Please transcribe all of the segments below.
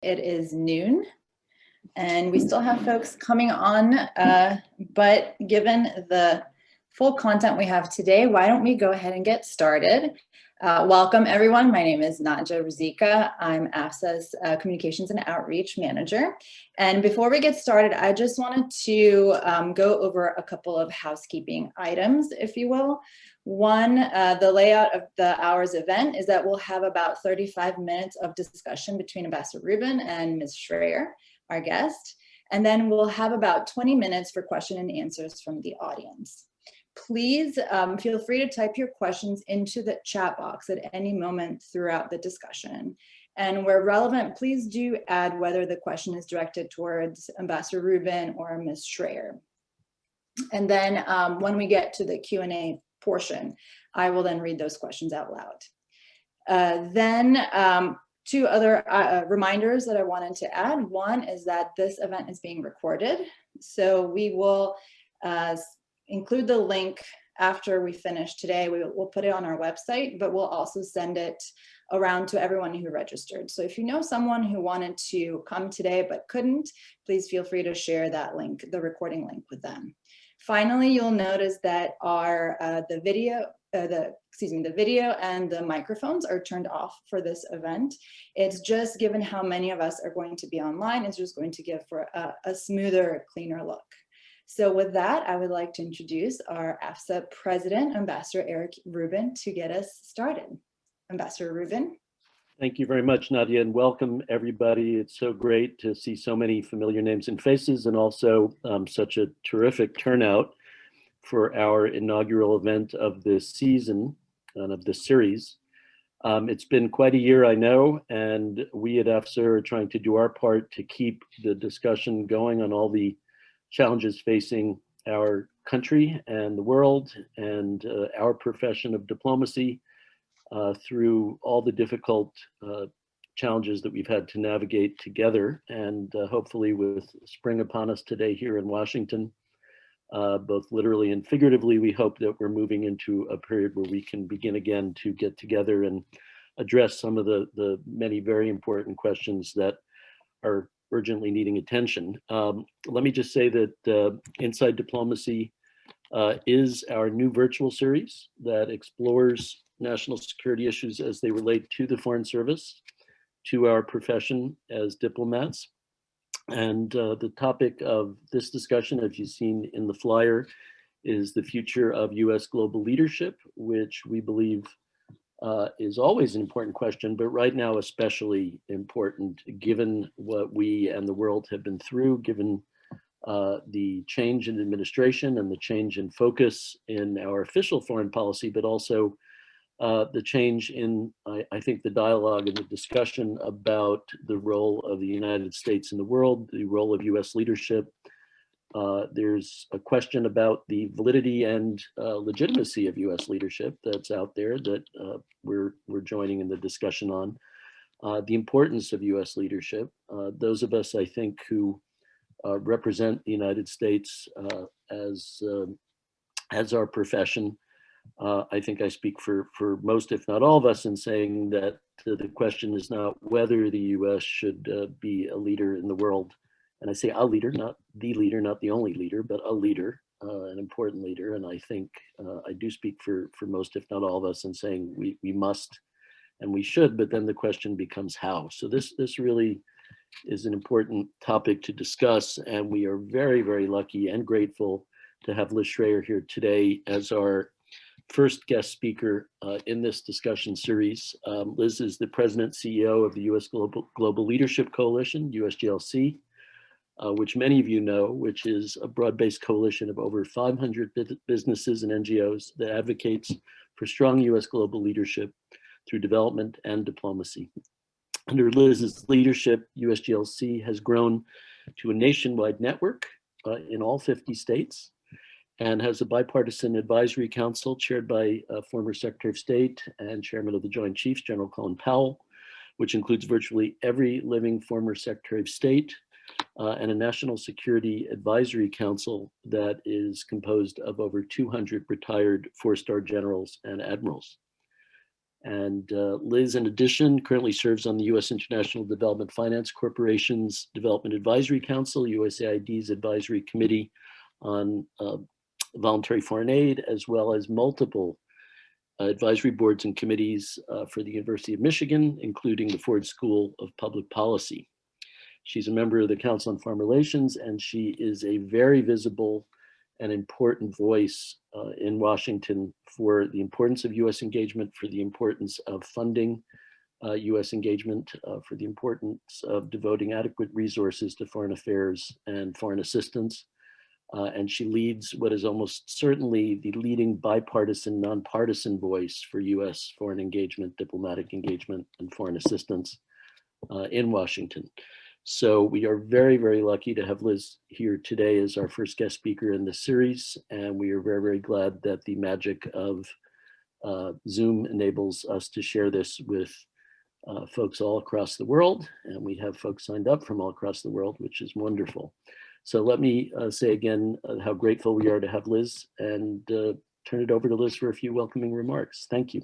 It is noon and we still have folks coming on, but given the full content we have today, why don't we go ahead and get started. Welcome everyone. My name is Nadja Rizika. I'm AFSA's Communications and Outreach Manager. And before we get started, I just wanted to go over a couple of housekeeping items, if you will. One, the layout of the hour's event is that we'll have about 35 minutes of discussion between Ambassador Rubin and Ms. Schrayer, our guest. And then we'll have about 20 minutes for question and answers from the audience. Please feel free to type your questions into the chat box at any moment throughout the discussion. And where relevant, please do add whether the question is directed towards Ambassador Rubin or Ms. Schrayer. And then when we get to the Q&A portion, I will then read those questions out loud. Two other reminders that I wanted to add. One is that this event is being recorded. So we will include the link after we finish today. We'll put it on our website, but we'll also send it around to everyone who registered. So if you know someone who wanted to come today but couldn't, please feel free to share that link, the recording link, with them. Finally, you'll notice that the video and the microphones are turned off for this event. It's just, given how many of us are going to be online, it's just going to give for a smoother, cleaner look. So with that, I would like to introduce our AFSA President, Ambassador Eric Rubin, to get us started. Ambassador Rubin. Thank you very much, Nadia, and welcome everybody. It's so great to see so many familiar names and faces, and also such a terrific turnout for our inaugural event of this season and of this series. It's been quite a year, I know, and we at AFSA are trying to do our part to keep the discussion going on all the challenges facing our country and the world and our profession of diplomacy through all the difficult challenges that we've had to navigate together. And hopefully, with spring upon us today here in Washington, both literally and figuratively, we hope that we're moving into a period where we can begin again to get together and address some of the many very important questions that are urgently needing attention. Let me just say that Inside Diplomacy is our new virtual series that explores national security issues as they relate to the Foreign Service, to our profession as diplomats. And the topic of this discussion, as you've seen in the flyer, is the future of US global leadership, which we believe is always an important question, but right now especially important given what we and the world have been through, given the change in administration and the change in focus in our official foreign policy, but also the change in, I think, the dialogue and the discussion about the role of the United States in the world, the role of US leadership. There's a question about the validity and legitimacy of US leadership that's out there that we're joining in the discussion on. The importance of US leadership. Those of us, I think, who represent the United States as our profession, I think I speak for most, if not all of us, in saying that the question is not whether the US should be a leader in the world. And I say a leader, not the leader, not the only leader, but a leader, an important leader. And I think I do speak for most, if not all of us, in saying we must and we should, but then the question becomes how. So this really is an important topic to discuss. And we are very, very lucky and grateful to have Liz Schrayer here today as our first guest speaker in this discussion series. Liz is the President CEO of the US Global Leadership Coalition, Usglc, which many of you know, which is a broad-based coalition of over 500 businesses and NGOs that advocates for strong US global leadership through development and diplomacy. Under Liz's leadership, Usglc has grown to a nationwide network in all 50 states, and has a bipartisan advisory council chaired by former Secretary of State and Chairman of the Joint Chiefs, General Colin Powell, which includes virtually every living former Secretary of State, and a National Security Advisory Council that is composed of over 200 retired four-star generals and admirals. And Liz, in addition, currently serves on the U.S. International Development Finance Corporation's Development Advisory Council, USAID's Advisory Committee on Voluntary Foreign Aid, as well as multiple advisory boards and committees for the University of Michigan, including the Ford School of Public Policy. She's a member of the Council on Foreign Relations, and she is a very visible and important voice in Washington for the importance of U.S. engagement, for the importance of funding U.S. engagement, for the importance of devoting adequate resources to foreign affairs and foreign assistance. And she leads what is almost certainly the leading bipartisan, nonpartisan voice for U.S. foreign engagement, diplomatic engagement, and foreign assistance in Washington. So we are very, very lucky to have Liz here today as our first guest speaker in this series. And we are very, very glad that the magic of Zoom enables us to share this with folks all across the world. And we have folks signed up from all across the world, which is wonderful. So let me say again how grateful we are to have Liz, and turn it over to Liz for a few welcoming remarks. Thank you.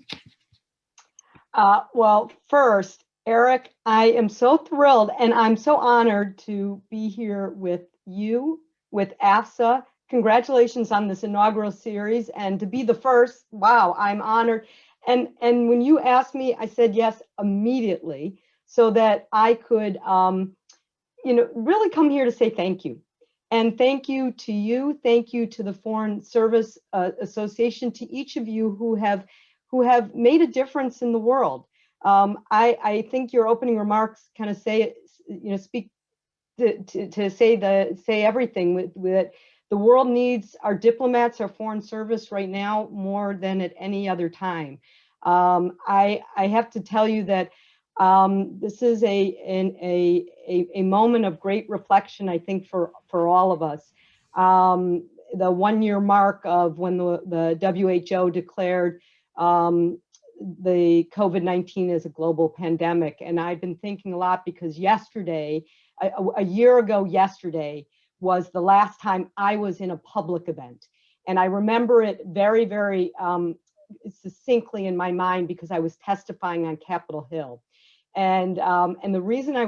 Well, first, Eric, I am so thrilled and I'm so honored to be here with you, with AFSA. Congratulations on this inaugural series, and to be the first, wow, I'm honored. And when you asked me, I said yes immediately, so that I could really come here to say thank you. And thank you to you, thank you to the Foreign Service Association, to each of you who have made a difference in the world. I think your opening remarks kind of say, speak to say everything. With the world needs our diplomats, our foreign service right now more than at any other time. I have to tell you that this is a moment of great reflection, I think, for all of us. The 1 year mark of when the WHO declared the COVID-19 as a global pandemic. And I've been thinking a lot because yesterday, a year ago yesterday, was the last time I was in a public event. And I remember it very, very succinctly in my mind because I was testifying on Capitol Hill. And the reason I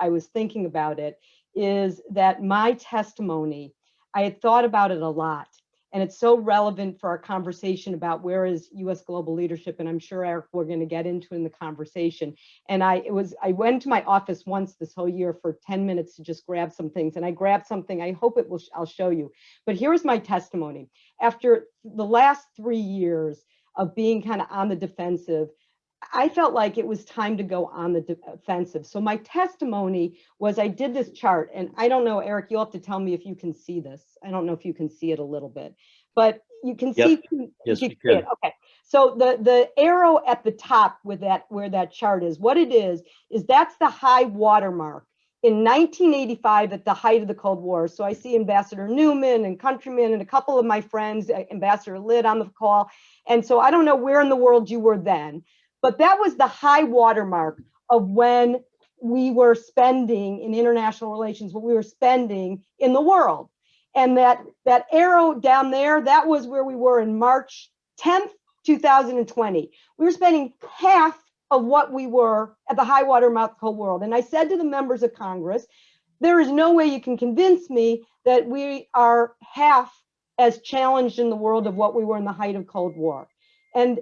was thinking about it is that my testimony, I had thought about it a lot. And it's so relevant for our conversation about where is U.S. global leadership, and I'm sure, Eric, we're going to get into in the conversation. And I went to my office once this whole year for 10 minutes to just grab some things, and I grabbed something. I hope I'll show you. But here's my testimony. After the last 3 years of being kind of on the defensive, I felt like it was time to go on the defensive. So my testimony was, I did this chart, and I don't know, Eric, you'll have to tell me if you can see this. I don't know if you can see it a little bit, but you can see. Yes, you we can. it. Okay. So the arrow at the top with that, where that chart is, what it is that's the high water mark in 1985 at the height of the Cold War. So I see Ambassador Newman and Countryman and a couple of my friends, Ambassador Lidd on the call. And so I don't know where in the world you were then, but that was the high watermark of when we were spending in international relations, what we were spending in the world. And that arrow down there, that was where we were in March 10th, 2020. We were spending half of what we were at the high water mark of the whole world. And I said to the members of Congress, there is no way you can convince me that we are half as challenged in the world of what we were in the height of Cold War. And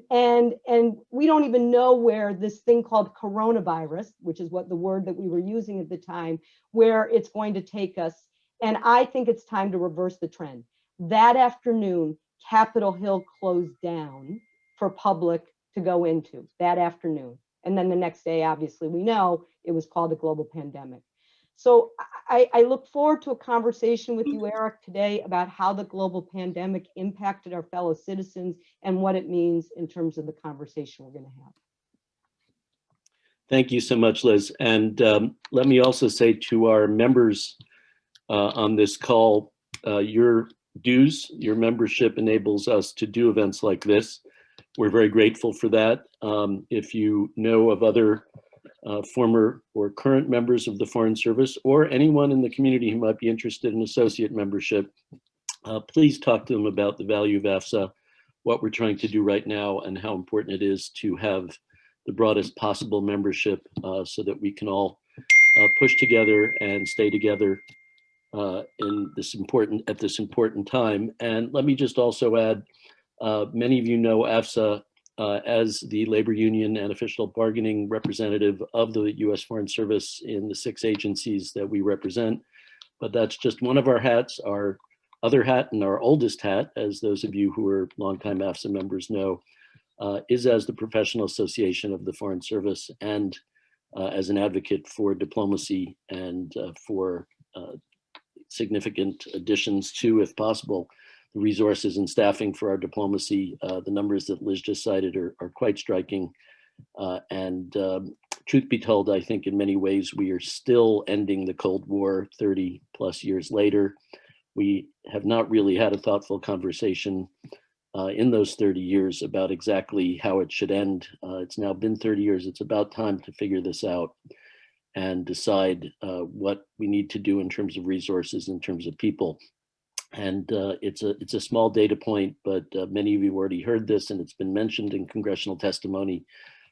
we don't even know where this thing called coronavirus, which is what the word that we were using at the time, where it's going to take us. And I think it's time to reverse the trend. That afternoon, Capitol Hill closed down for public to go into that afternoon. And then the next day, obviously, we know it was called a global pandemic. So I look forward to a conversation with you, Eric, today about how the global pandemic impacted our fellow citizens and what it means in terms of the conversation we're going to have. Thank you so much, Liz. And let me also say to our members on this call, your dues, your membership enables us to do events like this. We're very grateful for that. If you know of other former or current members of the Foreign Service, or anyone in the community who might be interested in associate membership, please talk to them about the value of AFSA. what we're trying to do right now and how important it is to have the broadest possible membership so that we can all push together and stay together at this important time. And let me just also add, many of you know AFSA as the labor union and official bargaining representative of the U.S. Foreign Service in the 6 agencies that we represent. But that's just one of our hats. Our other hat, and our oldest hat, as those of you who are longtime AFSA members know, is as the professional association of the Foreign Service and as an advocate for diplomacy and for significant additions to, if possible, the resources and staffing for our diplomacy. The numbers that Liz just cited are quite striking. Truth be told, I think in many ways we are still ending the Cold War 30 plus years later. We have not really had a thoughtful conversation in those 30 years about exactly how it should end. It's now been 30 years. It's about time to figure this out and decide what we need to do in terms of resources, in terms of people. And it's a small data point, but many of you already heard this, and it's been mentioned in congressional testimony.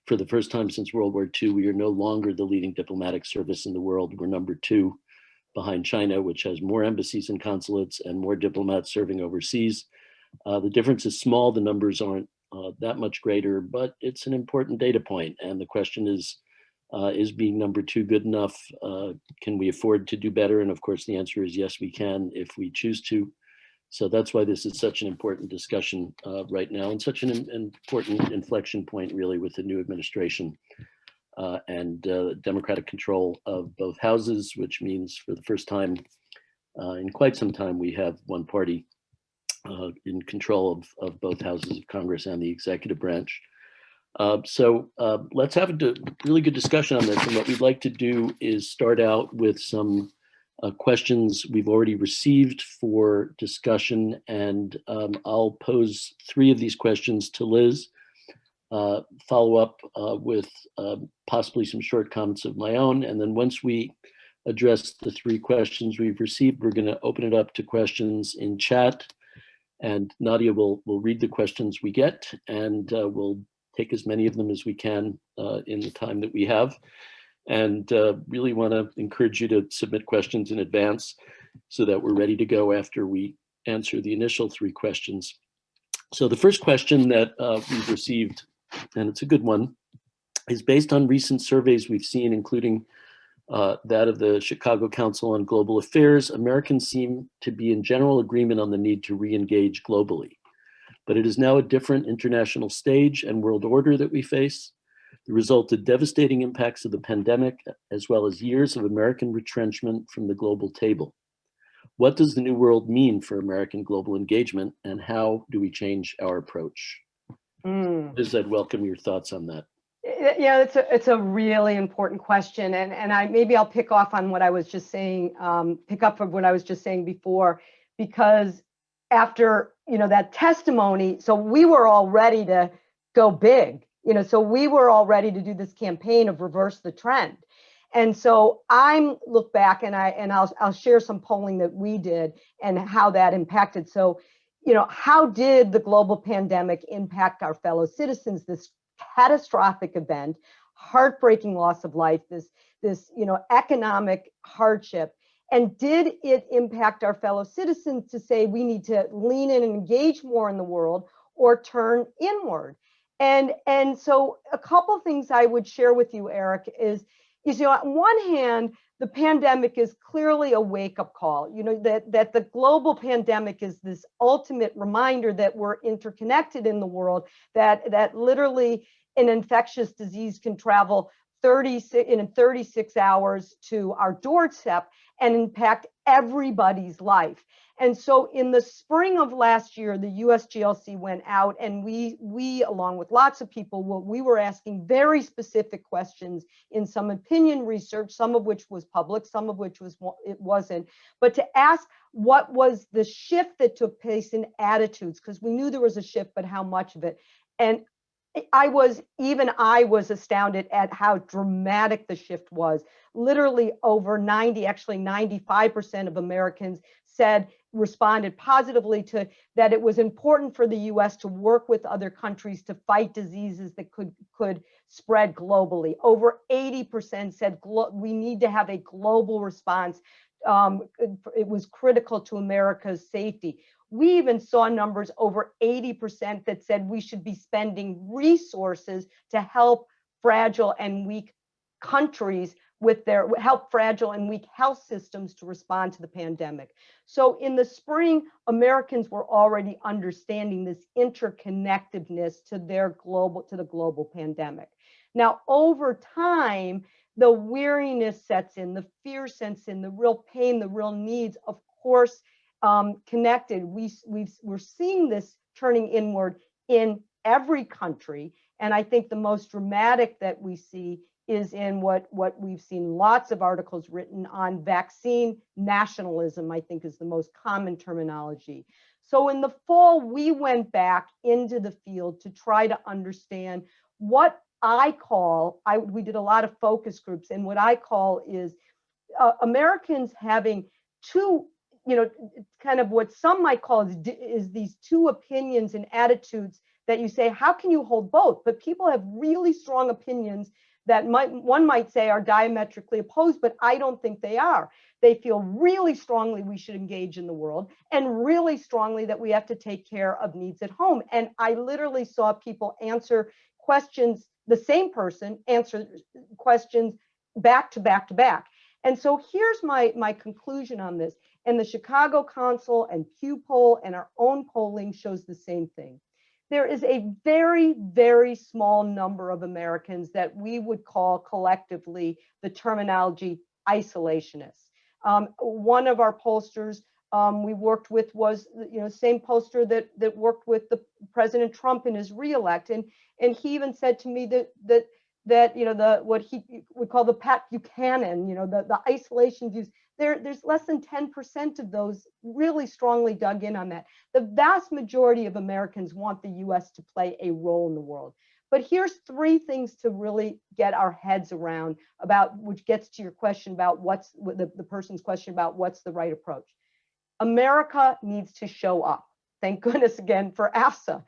For the first time since World War II, we are no longer the leading diplomatic service in the world. We're number 2 behind China, which has more embassies and consulates and more diplomats serving overseas. The difference is small. The numbers aren't that much greater, but it's an important data point. And the question is being number 2 good enough? Can we afford to do better? And of course, the answer is yes, we can if we choose to. So that's why this is such an important discussion right now, and such an important inflection point really with the new administration and democratic control of both houses, which means for the first time in quite some time, we have one party in control of both houses of Congress and the executive branch. So let's have a really good discussion on this. And what we'd like to do is start out with some questions we've already received for discussion. And I'll pose 3 of these questions to Liz, follow up with possibly some short comments of my own. And then once we address the 3 questions we've received, we're going to open it up to questions in chat. And Nadia will read the questions we get, and we'll take as many of them as we can in the time that we have. And really want to encourage you to submit questions in advance so that we're ready to go after we answer the initial 3 questions. So the first question that we've received, and it's a good one, is based on recent surveys we've seen, including that of the Chicago Council on Global Affairs. Americans seem to be in general agreement on the need to re-engage globally. But it is now a different international stage and world order that we face. The result of devastating impacts of the pandemic, as well as years of American retrenchment from the global table. What does the new world mean for American global engagement, and how do we change our approach? Liz, I'd welcome your thoughts on that. Yeah, it's a really important question, and maybe I'll pick off on what I was just saying, pick up from what I was just saying before, because after that testimony, so we were all ready to go big, so we were all ready to do this campaign of reverse the trend. And so I look back and I'll share some polling that we did and how that impacted. So, how did the global pandemic impact our fellow citizens? This catastrophic event, heartbreaking loss of life, this economic hardship. And did it impact our fellow citizens to say we need to lean in and engage more in the world or turn inward? And so a couple of things I would share with you, Eric, is on one hand, the pandemic is clearly a wake-up call, that the global pandemic is this ultimate reminder that we're interconnected in the world, that literally an infectious disease can travel 36 hours to our doorstep and impact everybody's life. And so in the spring of last year, the Usglc went out, and we along with lots of people, we were asking very specific questions in some opinion research, some of which was public, some of which it wasn't, but to ask what was the shift that took place in attitudes, because we knew there was a shift, but how much of it? And I was astounded at how dramatic the shift was. Literally over 95% of Americans said responded positively to that it was important for the US to work with other countries to fight diseases that could spread globally. Over 80% said we need to have a global response. It was critical to America's safety. We even saw numbers over 80% that said we should be spending resources to help fragile and weak countries with help fragile and weak health systems to respond to the pandemic. So in the spring, Americans were already understanding this interconnectedness to the global pandemic. Now, over time, the weariness sets in, the fear sets in, the real pain, the real needs, of course, connected. We're seeing this turning inward in every country. And I think the most dramatic that we see is in what we've seen lots of articles written on vaccine nationalism, I think is the most common terminology. So in the fall, we went back into the field to try to understand what we did a lot of focus groups, and what I call is Americans having two, kind of what some might call is these two opinions and attitudes that you say, how can you hold both? But people have really strong opinions that one might say are diametrically opposed, but I don't think they are. They feel really strongly we should engage in the world, and really strongly that we have to take care of needs at home. And I literally saw people answer questions, the same person answer questions back to back to back. And so here's my conclusion on this. And the Chicago Council and Pew poll and our own polling shows the same thing. There is a very, very small number of Americans that we would call collectively the terminology isolationists. One of our pollsters we worked with was, same pollster that worked with the President Trump in his reelect, and he even said to me that what he would call the Pat Buchanan, the isolation views. There's less than 10% of those really strongly dug in on that. The vast majority of Americans want the US to play a role in the world. But here's three things to really get our heads around which gets to your question about what's the person's question about what's the right approach. America needs to show up. Thank goodness again for AFSA.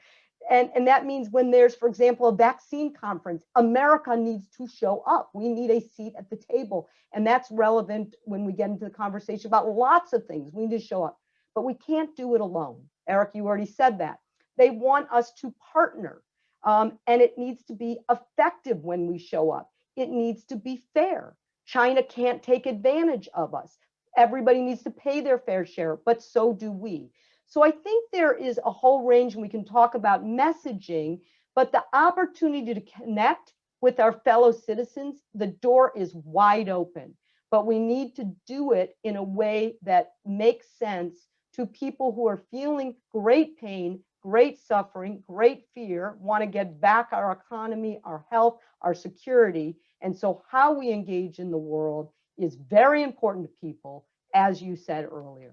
And that means when there's, for example, a vaccine conference, America needs to show up. We need a seat at the table. And that's relevant when we get into the conversation about lots of things. We need to show up, but we can't do it alone. Eric, you already said that. They want us to partner, and it needs to be effective when we show up. It needs to be fair. China can't take advantage of us. Everybody needs to pay their fair share, but so do we. So I think there is a whole range, and we can talk about messaging, but the opportunity to connect with our fellow citizens, the door is wide open, but we need to do it in a way that makes sense to people who are feeling great pain, great suffering, great fear, want to get back our economy, our health, our security. And so how we engage in the world is very important to people, as you said earlier.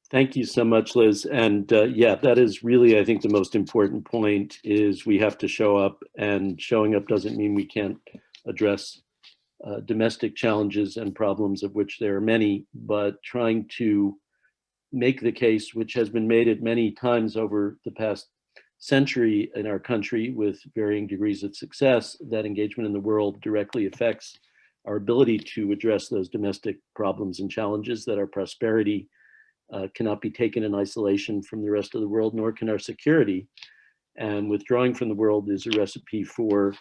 Thank you so much, Liz. And yeah, that is really, I think, the most important point is we have to show up, and showing up doesn't mean we can't address domestic challenges and problems, of which there are many, but trying to make the case, which has been made at many times over the past century in our country with varying degrees of success, that engagement in the world directly affects our ability to address those domestic problems and challenges, that our prosperity cannot be taken in isolation from the rest of the world, nor can our security. And withdrawing from the world is a recipe for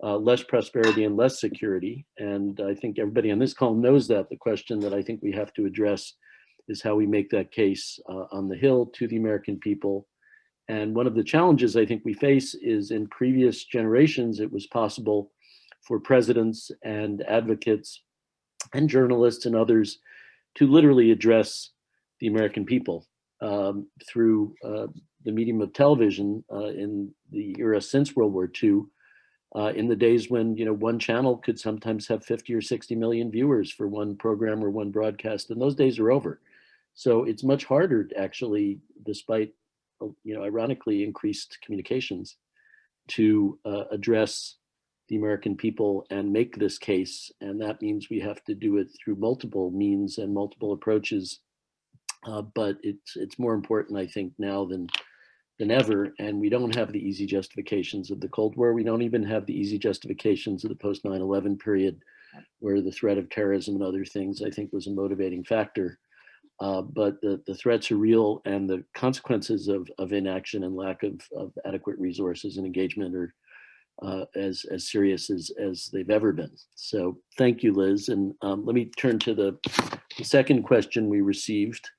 less prosperity and less security. And I think everybody on this call knows that. The question that I think we have to address is how we make that case on the Hill to the American people. And one of the challenges I think we face is, in previous generations, it was possible for presidents and advocates and journalists and others to literally address the American people through the medium of television in the era since World War II, in the days when one channel could sometimes have 50 or 60 million viewers for one program or one broadcast, and those days are over. So it's much harder to actually, despite ironically increased communications, to address the American people and make this case. And that means we have to do it through multiple means and multiple approaches. But it's more important, I think, now than ever. And we don't have the easy justifications of the Cold War. We don't even have the easy justifications of the post 9/11 period, where the threat of terrorism and other things, I think, was a motivating factor. But the threats are real, and the consequences of inaction and lack of adequate resources and engagement are as serious as they've ever been. So thank you, Liz. And let me turn to the second question we received.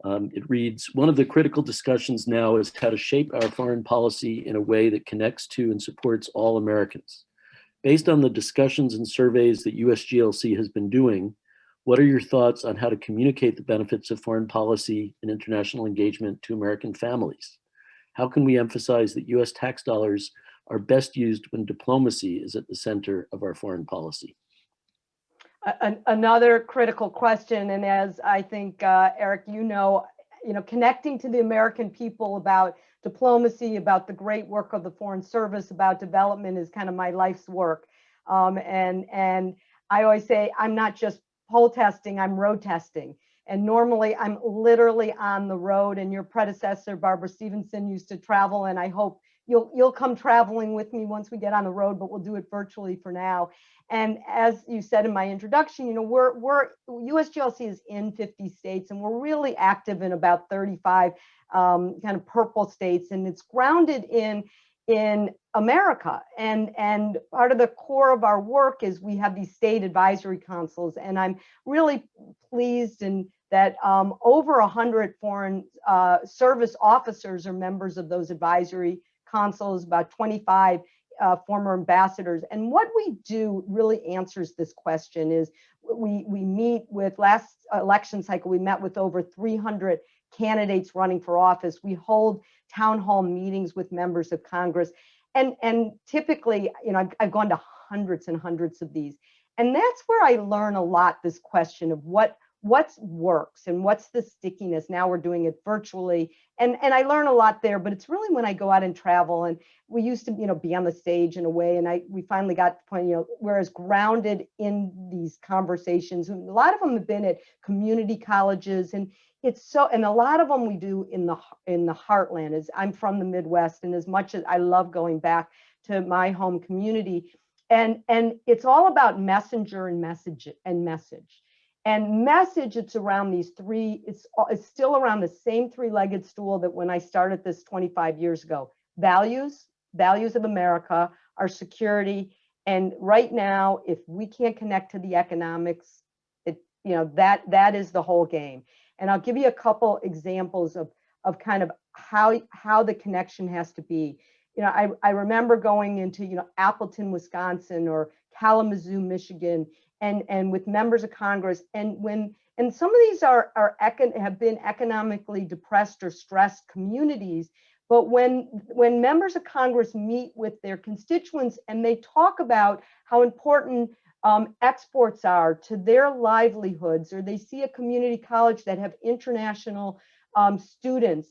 It reads, one of the critical discussions now is how to shape our foreign policy in a way that connects to and supports all Americans. Based on the discussions and surveys that USGLC has been doing, what are your thoughts on how to communicate the benefits of foreign policy and international engagement to American families? How can we emphasize that US tax dollars are best used when diplomacy is at the center of our foreign policy? Another critical question, and as I think, Eric, connecting to the American people about diplomacy, about the great work of the Foreign Service, about development is kind of my life's work. And I always say, I'm not just poll testing, I'm road testing. And normally I'm literally on the road, and your predecessor, Barbara Stevenson, used to travel, and I hope you'll come traveling with me once we get on the road, but we'll do it virtually for now. And as you said in my introduction, USGLC is in 50 states, and we're really active in about 35 kind of purple states, and it's grounded in America. And part of the core of our work is we have these state advisory councils, and I'm really pleased that over 100 foreign service officers are members of those advisory councils, about 25 former ambassadors. And what we do really answers this question is we meet with, last election cycle, we met with over 300 candidates running for office. We hold town hall meetings with members of Congress. And typically, I've gone to hundreds and hundreds of these. And that's where I learn a lot, this question of what works and what's the stickiness. Now we're doing it virtually. And I learn a lot there, but it's really when I go out and travel, and we used to, be on the stage in a way, and we finally got to the point, whereas grounded in these conversations, and a lot of them have been at community colleges, and and a lot of them we do in the heartland. I'm from the Midwest, and as much as I love going back to my home community, and it's all about messenger and message. And message, it's around these three, it's still around the same three-legged stool that when I started this 25 years ago. Values of America, our security, and right now, if we can't connect to the economics, that is the whole game. And I'll give you a couple examples of kind of how the connection has to be. I remember going into, Appleton, Wisconsin, or Kalamazoo, Michigan, and with members of Congress, and some of these have been economically depressed or stressed communities, but when members of Congress meet with their constituents and they talk about how important exports are to their livelihoods, or they see a community college that have international students,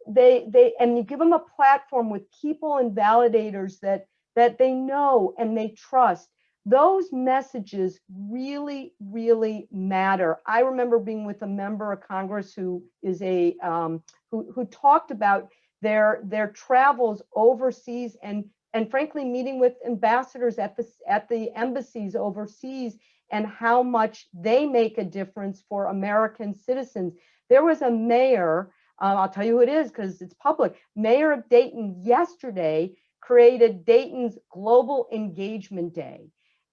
and you give them a platform with people and validators that they know and they trust. Those messages really, really matter. I remember being with a member of Congress who is who talked about their travels overseas, and frankly meeting with ambassadors at the embassies overseas, and how much they make a difference for American citizens. There was a mayor, I'll tell you who it is because it's public, mayor of Dayton yesterday created Dayton's Global Engagement Day.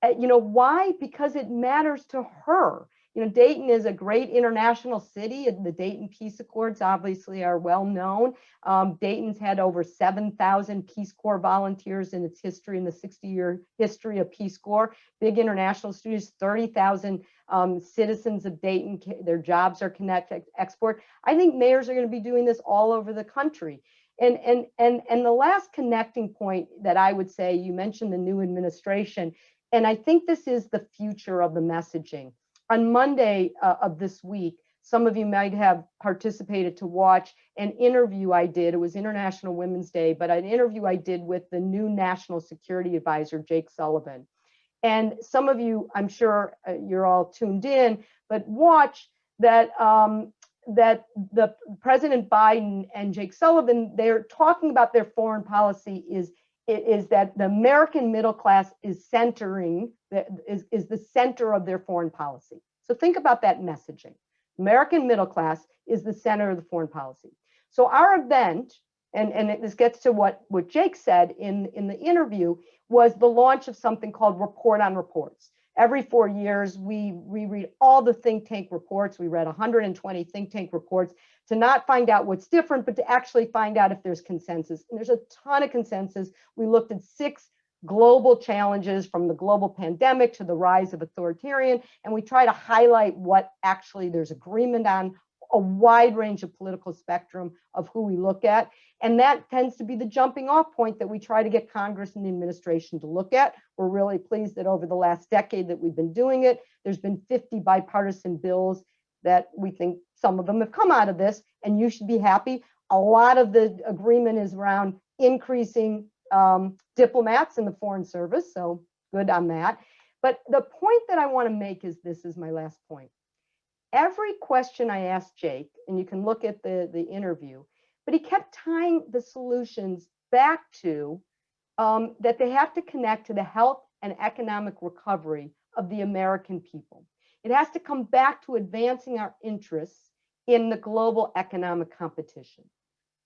Why? Because it matters to her. Dayton is a great international city, and the Dayton Peace Accords obviously are well known. Dayton's had over 7,000 Peace Corps volunteers in its history, in the 60-year history of Peace Corps. Big international students, 30,000 citizens of Dayton, their jobs are connected, export. I think mayors are going to be doing this all over the country. And the last connecting point that I would say, you mentioned the new administration, and I think this is the future of the messaging. On Monday of this week, some of you might have participated to watch an interview I did. It was International Women's Day, but an interview I did with the new National Security Advisor, Jake Sullivan. And some of you, I'm sure you're all tuned in, but watch that that the President Biden and Jake Sullivan, they're talking about their foreign policy is that the American middle class is is the center of their foreign policy. So think about that messaging. American middle class is the center of the foreign policy. So our event, and this gets to what Jake said in the interview, was the launch of something called Report on Reports. Every 4 years, we read all the think tank reports. We read 120 think tank reports to not find out what's different, but to actually find out if there's consensus. And there's a ton of consensus. We looked at 6 global challenges, from the global pandemic to the rise of authoritarian, and we try to highlight what actually there's agreement on, a wide range of political spectrum of who we look at. And that tends to be the jumping off point that we try to get Congress and the administration to look at. We're really pleased that over the last decade that we've been doing it, there's been 50 bipartisan bills that we think some of them have come out of this, and you should be happy. A lot of the agreement is around increasing diplomats in the Foreign Service, so good on that. But the point that I want to make is this is my last point. Every question I asked Jake, and you can look at the interview, but he kept tying the solutions back to that they have to connect to the health and economic recovery of the American people. It has to come back to advancing our interests in the global economic competition.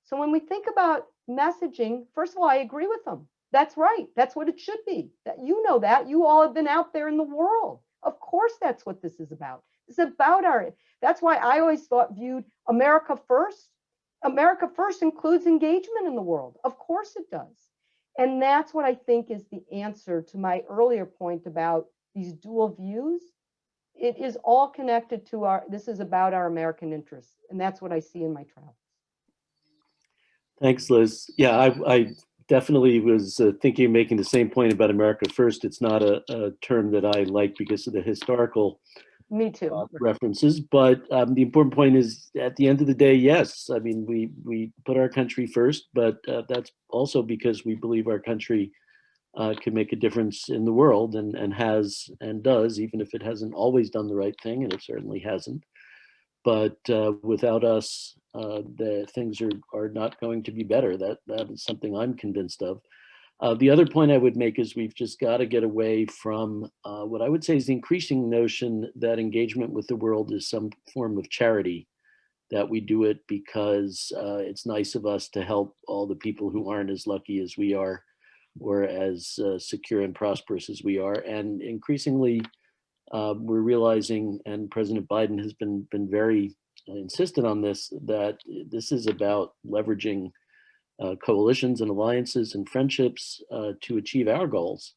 So when we think about messaging, first of all, I agree with them. That's right. That's what it should be. That, you know, that you all have been out there in the world. Of course, that's what this is about. It's about that's why I always viewed America first. America first includes engagement in the world. Of course it does. And that's what I think is the answer to my earlier point about these dual views. It is all connected to this is about our American interests. And that's what I see in my travels. Thanks, Liz. Yeah, I definitely was thinking of making the same point about America first. It's not a term that I like because of the historical Me too. References, but the important point is, at the end of the day, yes. I mean, we put our country first, but that's also because we believe our country can make a difference in the world, and has and does, even if it hasn't always done the right thing, and it certainly hasn't. But without us, the things are not going to be better. That is something I'm convinced of. The other point I would make is we've just got to get away from what I would say is the increasing notion that engagement with the world is some form of charity, that we do it because it's nice of us to help all the people who aren't as lucky as we are, or as secure and prosperous as we are. And increasingly, we're realizing, and President Biden has been very insistent on this, that this is about leveraging coalitions and alliances and friendships to achieve our goals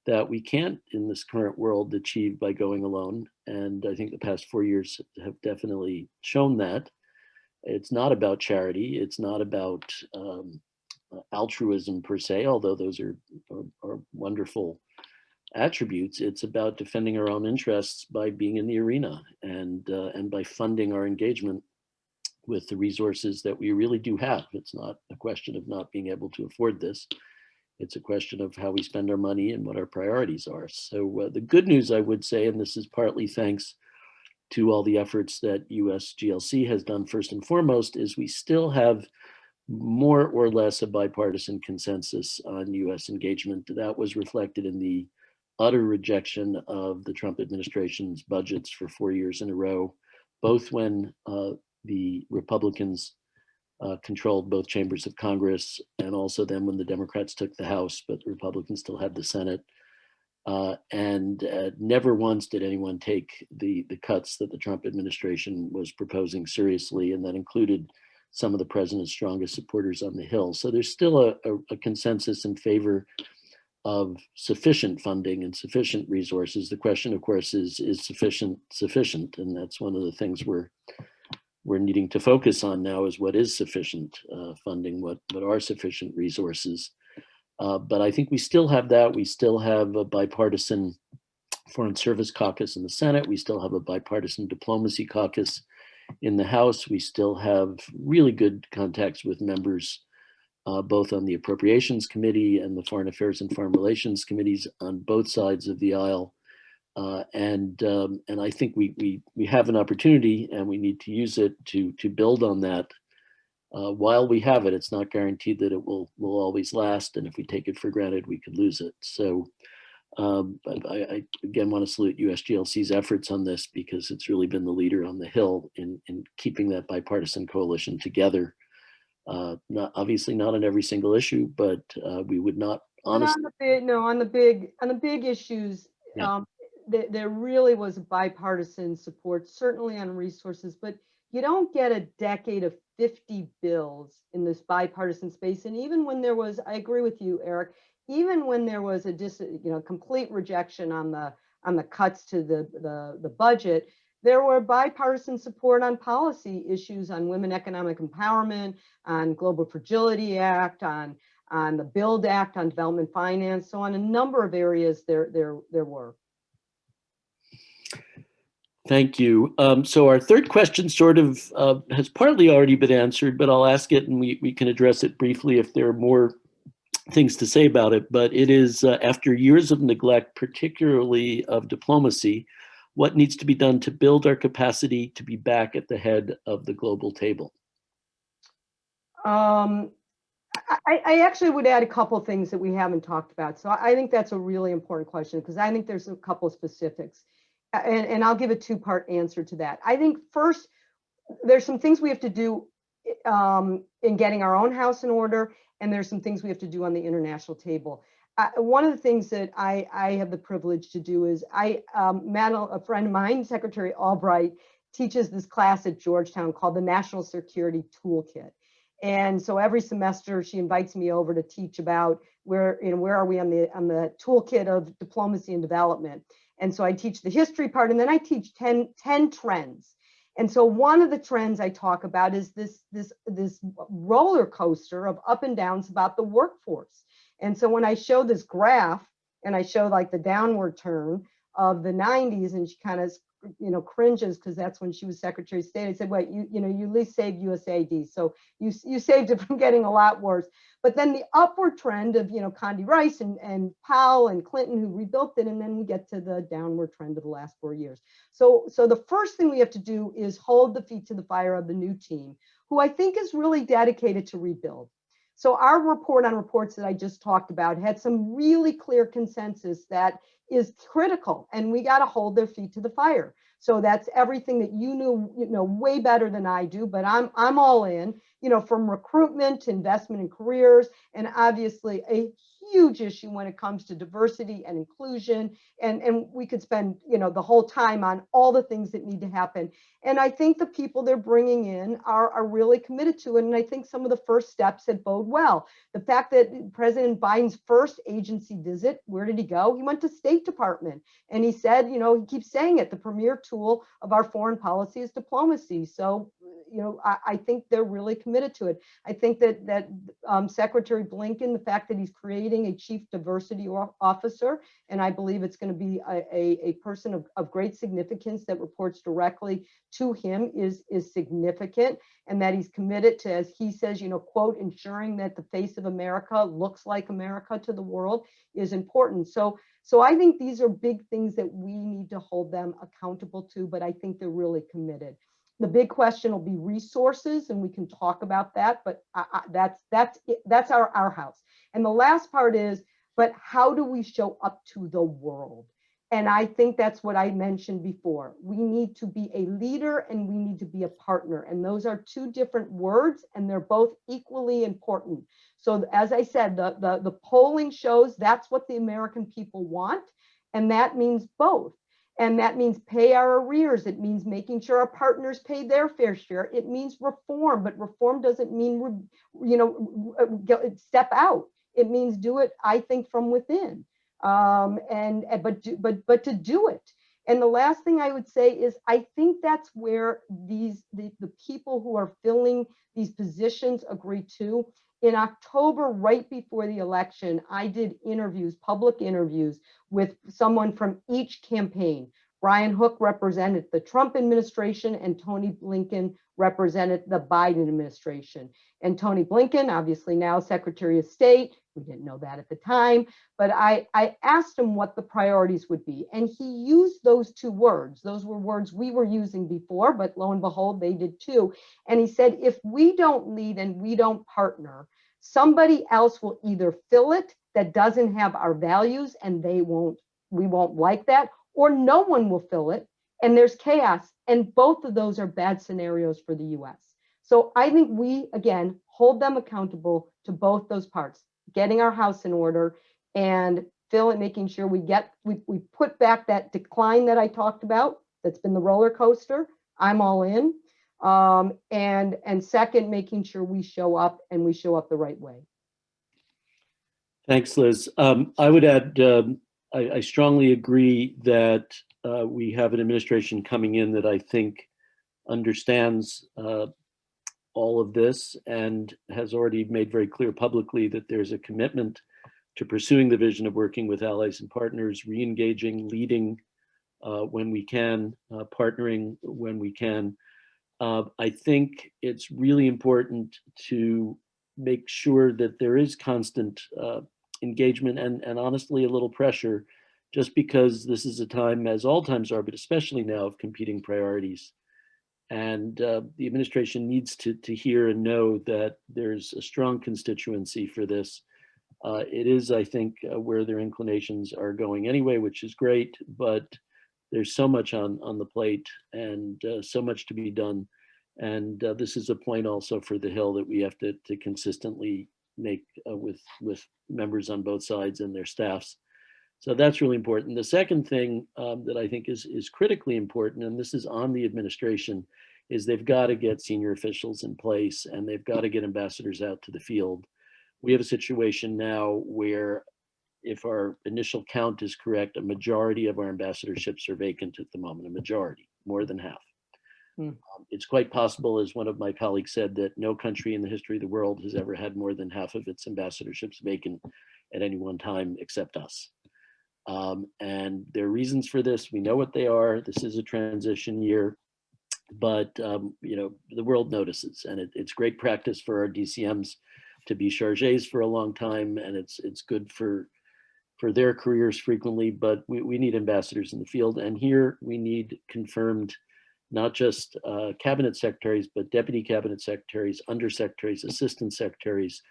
that we can't in this current world achieve by going alone. And I think the past 4 years have definitely shown that. It's not about charity. It's not about altruism per se, although those are wonderful attributes. It's about defending our own interests by being in the arena, and by funding our engagement with the resources that we really do have. It's not a question of not being able to afford this. It's a question of how we spend our money and what our priorities are. So the good news, I would say, and this is partly thanks to all the efforts that Usglc has done first and foremost, is we still have more or less a bipartisan consensus on US engagement. That was reflected in the utter rejection of the Trump administration's budgets for 4 years in a row, both when the Republicans controlled both chambers of Congress, and also then when the Democrats took the House, but the Republicans still had the Senate. And never once did anyone take the cuts that the Trump administration was proposing seriously, and that included some of the president's strongest supporters on the Hill. So there's still a consensus in favor of sufficient funding and sufficient resources. The question, of course, is sufficient? And that's one of the things we're needing to focus on now, is what is sufficient funding, what are sufficient resources. But I think we still have that. We still have a bipartisan Foreign Service Caucus in the Senate. We still have a bipartisan diplomacy caucus In the House, we still have really good contacts with members, both on the Appropriations Committee and the Foreign Affairs and Foreign Relations Committees on both sides of the aisle. And I think we have an opportunity, and we need to use it to build on that. While we have it, it's not guaranteed that it will always last, and if we take it for granted, we could lose it. So I again want to salute USGLC's efforts on this, because it's really been the leader on the Hill in keeping that bipartisan coalition together. Not obviously not on every single issue, but we would not honestly. On the big issues, Yeah. there really was bipartisan support, certainly on resources, but you don't get a decade of 50 bills in this bipartisan space. And even when there was, I agree with you, Eric, even when there was a complete rejection on the cuts to the budget, there were bipartisan support on policy issues, on women economic empowerment, on Global Fragility Act, on the Build Act, on development finance. So on a number of areas there were. Thank you. So our third question sort of has partly already been answered, but I'll ask it and we can address it briefly if there are more things to say about it. But it is, after years of neglect, particularly of diplomacy, what needs to be done to build our capacity to be back at the head of the global table? I actually would add a couple things that we haven't talked about. So I think that's a really important question, because I think there's a couple specifics. And I'll give a two-part answer to that. I think first, there's some things we have to do in getting our own house in order, and there's some things we have to do on the international table. One of the things that I have the privilege to do is a friend of mine, Secretary Albright, teaches this class at Georgetown called the National Security Toolkit. And so every semester she invites me over to teach about where are we on the toolkit of diplomacy and development. And so I teach the history part, and then I teach 10 trends. And so one of the trends I talk about is this roller coaster of up and downs about the workforce. And so when I show this graph, and I show like the downward turn of the 90s, and she kind of cringes, because that's when she was Secretary of State. I said, wait, you at least saved USAID, so you saved it from getting a lot worse. But then the upward trend of Condi Rice and Powell and Clinton, who rebuilt it, and then we get to the downward trend of the last 4 years. So the first thing we have to do is hold the feet to the fire of the new team, who I think is really dedicated to rebuild. So our report on reports that I just talked about had some really clear consensus that is critical, and we got to hold their feet to the fire. So that's everything that you know way better than I do, but I'm all in, from recruitment to investment in careers, and obviously a huge issue when it comes to diversity and inclusion. And we could spend, the whole time on all the things that need to happen. And I think the people they're bringing in are really committed to it. And I think some of the first steps have bode well. The fact that President Biden's first agency visit, where did he go? He went to State Department, and he said, he keeps saying it, the premier tool of our foreign policy is diplomacy. So, I think they're really committed to it. I think that Secretary Blinken, the fact that he's creating a chief diversity officer, and I believe it's going to be a person of great significance that reports directly to him is significant, and that he's committed to, as he says, quote, ensuring that the face of America looks like America to the world is important. So I think these are big things that we need to hold them accountable to, but I think they're really committed. The big question will be resources, and we can talk about that, but that's our house. And the last part is, but how do we show up to the world? And I think that's what I mentioned before. We need to be a leader and we need to be a partner. And those are two different words, and they're both equally important. So as I said, the polling shows that's what the American people want, and that means both. And that means pay our arrears. It means making sure our partners pay their fair share. It means reform, but reform doesn't mean, step out. It means do it, I think, from within. But to do it. And the last thing I would say is, I think that's where the people who are filling these positions agree too. In October, right before the election, I did interviews, public interviews, with someone from each campaign, Brian Hook represented the Trump administration, and Tony Blinken represented the Biden administration. And Tony Blinken, obviously now Secretary of State, we didn't know that at the time, but I asked him what the priorities would be. And he used those two words. Those were words we were using before, but lo and behold, they did too. And he said, if we don't lead and we don't partner, somebody else will either fill it that doesn't have our values and we won't like that, or no one will fill it and there's chaos. And both of those are bad scenarios for the US. So I think we, again, hold them accountable to both those parts, getting our house in order and making sure we put back that decline that I talked about, that's been the roller coaster. I'm all in. And second, making sure we show up and we show up the right way. Thanks, Liz. I would add, I strongly agree that we have an administration coming in that I think understands all of this and has already made very clear publicly that there's a commitment to pursuing the vision of working with allies and partners, re-engaging, leading when we can, partnering when we can. I think it's really important to make sure that there is constant engagement and honestly a little pressure, just because this is a time, as all times are, but especially now, of competing priorities. And the administration needs to hear and know that there's a strong constituency for this. It is, I think, where their inclinations are going anyway, which is great, but there's so much on the plate and so much to be done. And this is a point also for the Hill that we have to consistently make with members on both sides and their staffs. So that's really important. The second thing that I think is critically important, and this is on the administration, is they've got to get senior officials in place and they've got to get ambassadors out to the field. We have a situation now where, if our initial count is correct, a majority of our ambassadorships are vacant at the moment, a majority, more than half. It's quite possible, as one of my colleagues said, that no country in the history of the world has ever had more than half of its ambassadorships vacant at any one time except us. And there are reasons for this. We know what they are. This is a transition year, but the world notices, and it's great practice for our DCMs to be chargés for a long time, and it's good for their careers frequently. But we need ambassadors in the field, and here we need confirmed not just cabinet secretaries, but deputy cabinet secretaries, undersecretaries, assistant secretaries.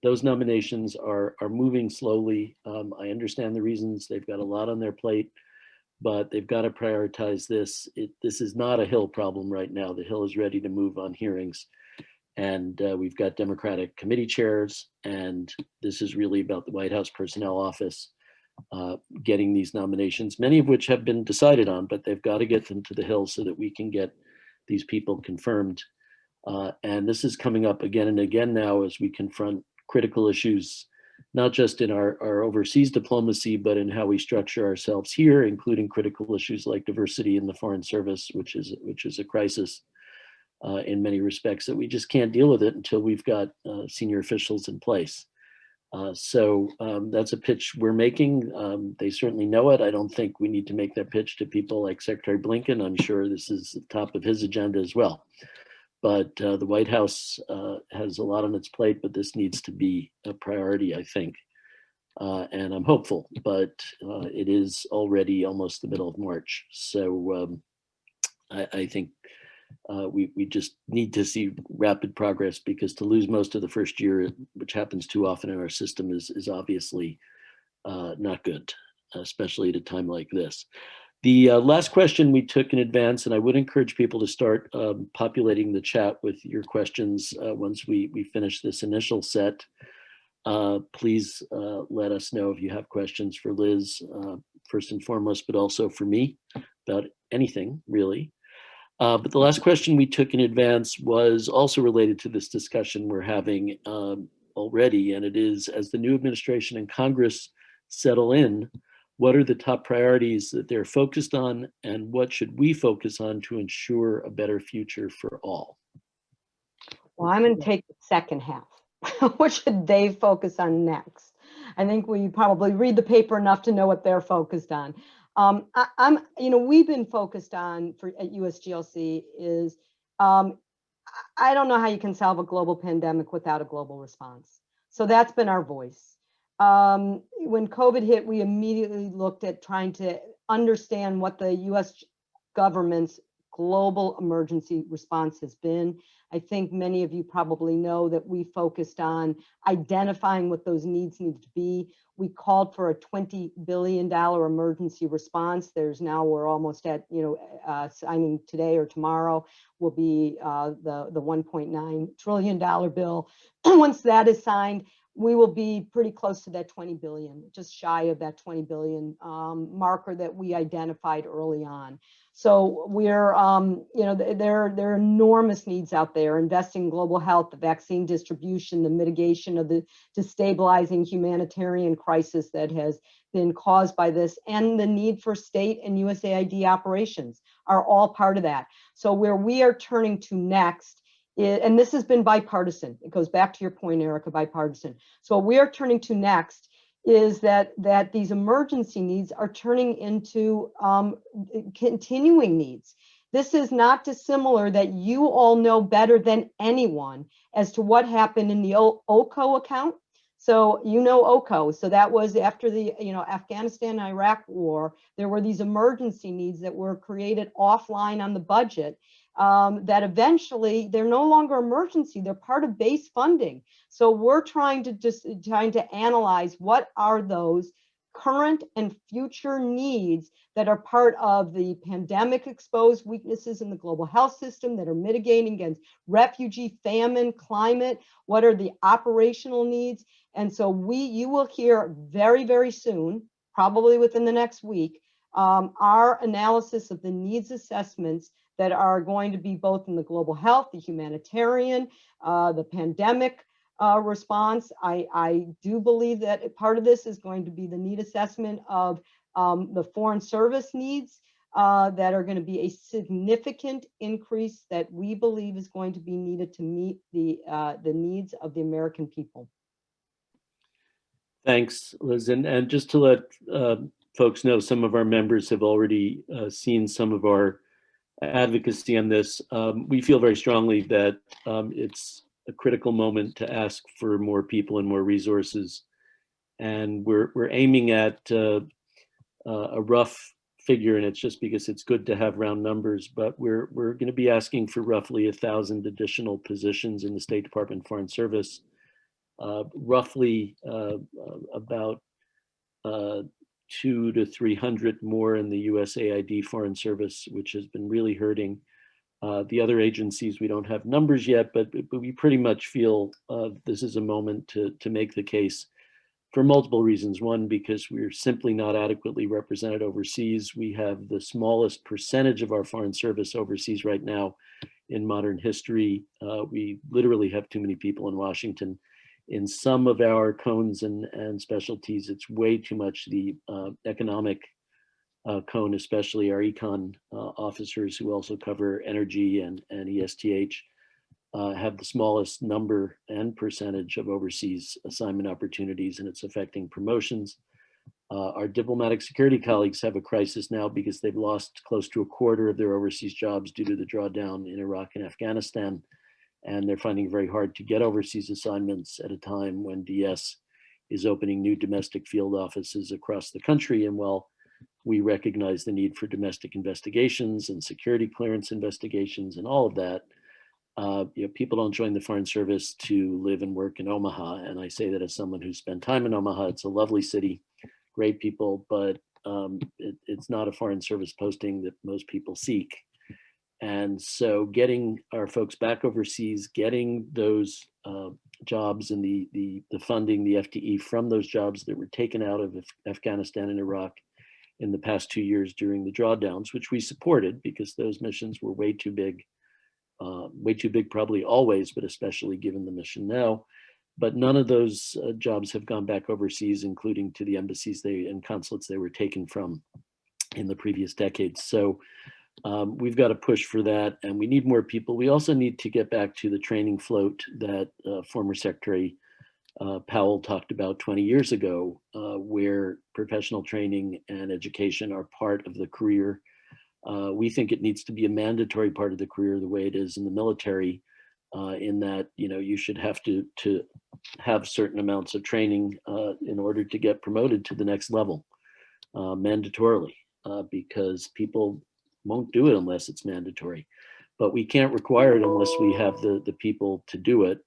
Those nominations are moving slowly. I understand the reasons. They've got a lot on their plate, but they've got to prioritize this. This is not a Hill problem right now. The Hill is ready to move on hearings. And we've got Democratic committee chairs, and this is really about the White House Personnel Office getting these nominations, many of which have been decided on, but they've got to get them to the Hill so that we can get these people confirmed. And this is coming up again and again now as we confront critical issues, not just in our overseas diplomacy, but in how we structure ourselves here, including critical issues like diversity in the Foreign Service, which is a crisis in many respects, that we just can't deal with it until we've got senior officials in place. So that's a pitch we're making. They certainly know it. I don't think we need to make that pitch to people like Secretary Blinken. I'm sure this is the top of his agenda as well. But the White House has a lot on its plate, but this needs to be a priority, I think. And I'm hopeful, but it is already almost the middle of March. So I think we just need to see rapid progress, because to lose most of the first year, which happens too often in our system, is obviously not good, especially at a time like this. The last question we took in advance, and I would encourage people to start populating the chat with your questions once we finish this initial set. Please let us know if you have questions for Liz, first and foremost, but also for me about anything, really. But the last question we took in advance was also related to this discussion we're having already, and it is, as the new administration and Congress settle in, what are the top priorities that they're focused on, and what should we focus on to ensure a better future for all? Well, I'm going to take the second half. What should they focus on next? I think we probably read the paper enough to know what they're focused on. We've been focused on at Usglc is, I don't know how you can solve a global pandemic without a global response. So that's been our voice. When COVID hit, we immediately looked at trying to understand what the US government's global emergency response has been. I think many of you probably know that we focused on identifying what those needs needed to be. We called for a $20 billion emergency response. We're almost at, signing today or tomorrow will be the $1.9 trillion bill. Once that is signed, we will be pretty close to that 20 billion, just shy of that 20 billion marker that we identified early on. So we're, there are enormous needs out there, investing in global health, the vaccine distribution, the mitigation of the destabilizing humanitarian crisis that has been caused by this, and the need for state and USAID operations are all part of that. So where we are turning to next, and this has been bipartisan. It goes back to your point, Erica, bipartisan. So what we are turning to next is that these emergency needs are turning into continuing needs. This is not dissimilar, that you all know better than anyone as to what happened in the OCO account. So OCO. So that was after the Afghanistan and Iraq war. There were these emergency needs that were created offline on the budget. That eventually they're no longer emergency, they're part of base funding. So we're trying to analyze what are those current and future needs that are part of the pandemic exposed weaknesses in the global health system that are mitigating against refugee, famine, climate. What are the operational needs? And so you will hear very, very soon, probably within the next week, our analysis of the needs assessments that are going to be both in the global health, the humanitarian, the pandemic response. I do believe that part of this is going to be the need assessment of the foreign service needs that are going to be a significant increase that we believe is going to be needed to meet the needs of the American people. Thanks, Liz. And just to let folks know, some of our members have already seen some of our advocacy on this. We feel very strongly that it's a critical moment to ask for more people and more resources. And we're aiming at a rough figure, and it's just because it's good to have round numbers, but we're going to be asking for roughly 1,000 additional positions in the State Department Foreign Service, roughly about 200 to 300 more in the USAID Foreign Service, which has been really hurting. The other agencies, we don't have numbers yet, but we pretty much feel this is a moment to make the case for multiple reasons. One, because we're simply not adequately represented overseas. We have the smallest percentage of our foreign service overseas right now in modern history. We literally have too many people in Washington. In some of our cones and specialties, it's way too much. The economic cone, especially our econ officers who also cover energy and ESTH, have the smallest number and percentage of overseas assignment opportunities, and it's affecting promotions. Our diplomatic security colleagues have a crisis now because they've lost close to a quarter of their overseas jobs due to the drawdown in Iraq and Afghanistan. And they're finding it very hard to get overseas assignments at a time when DS is opening new domestic field offices across the country. And while we recognize the need for domestic investigations and security clearance investigations and all of that, people don't join the Foreign Service to live and work in Omaha. And I say that as someone who's spent time in Omaha. It's a lovely city, great people, but it's not a Foreign Service posting that most people seek. And so getting our folks back overseas, getting those jobs and the funding, the FTE from those jobs that were taken out of Afghanistan and Iraq in the past 2 years during the drawdowns, which we supported because those missions were way too big probably always, but especially given the mission now. But none of those jobs have gone back overseas, including to the embassies and consulates they were taken from in the previous decades. So we've got to push for that, and we need more people. We also need to get back to the training float that former Secretary Powell talked about 20 years ago, where professional training and education are part of the career. We think it needs to be a mandatory part of the career the way it is in the military, in that, you know, you should have to have certain amounts of training in order to get promoted to the next level, mandatorily, because people won't do it unless it's mandatory. But we can't require it unless we have the people to do it.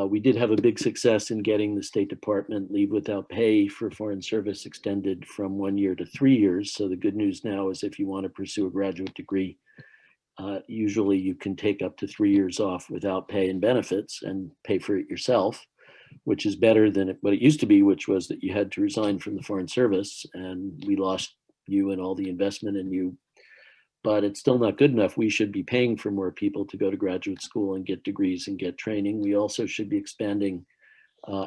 We did have a big success in getting the State Department leave without pay for foreign service extended from 1 year to 3 years. So the good news now is if you want to pursue a graduate degree, usually you can take up to 3 years off without pay and benefits and pay for it yourself, which is better than what it used to be, which was that you had to resign from the foreign service and we lost you and all the investment in you. But it's still not good enough. We should be paying for more people to go to graduate school and get degrees and get training. We also should be expanding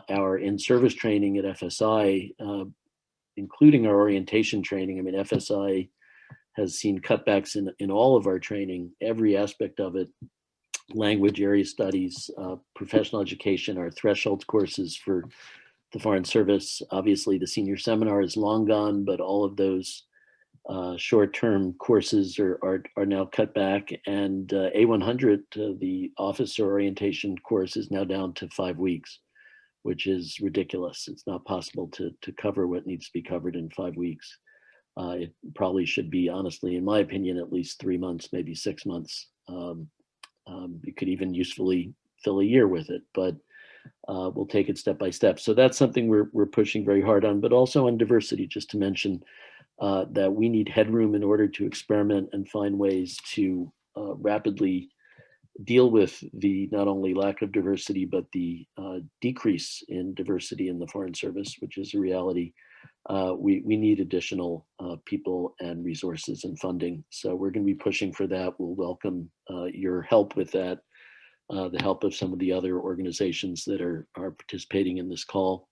our in-service training at FSI, including our orientation training. I mean, FSI has seen cutbacks in all of our training, every aspect of it: language, area studies, professional education, our threshold courses for the foreign service. Obviously, the senior seminar is long gone, but all of those short-term courses are now cut back, and A100, the officer orientation course, is now down to 5 weeks, which is ridiculous. It's not possible to cover what needs to be covered in 5 weeks. It probably should be, honestly, in my opinion, at least 3 months, maybe 6 months. You could even usefully fill a year with it, but we'll take it step by step. So that's something we're pushing very hard on, but also on diversity, just to mention that we need headroom in order to experiment and find ways to rapidly deal with the not only lack of diversity, but the decrease in diversity in the Foreign Service, which is a reality. We need additional people and resources and funding. So we're going to be pushing for that. We'll welcome your help with that, the help of some of the other organizations that are participating in this call.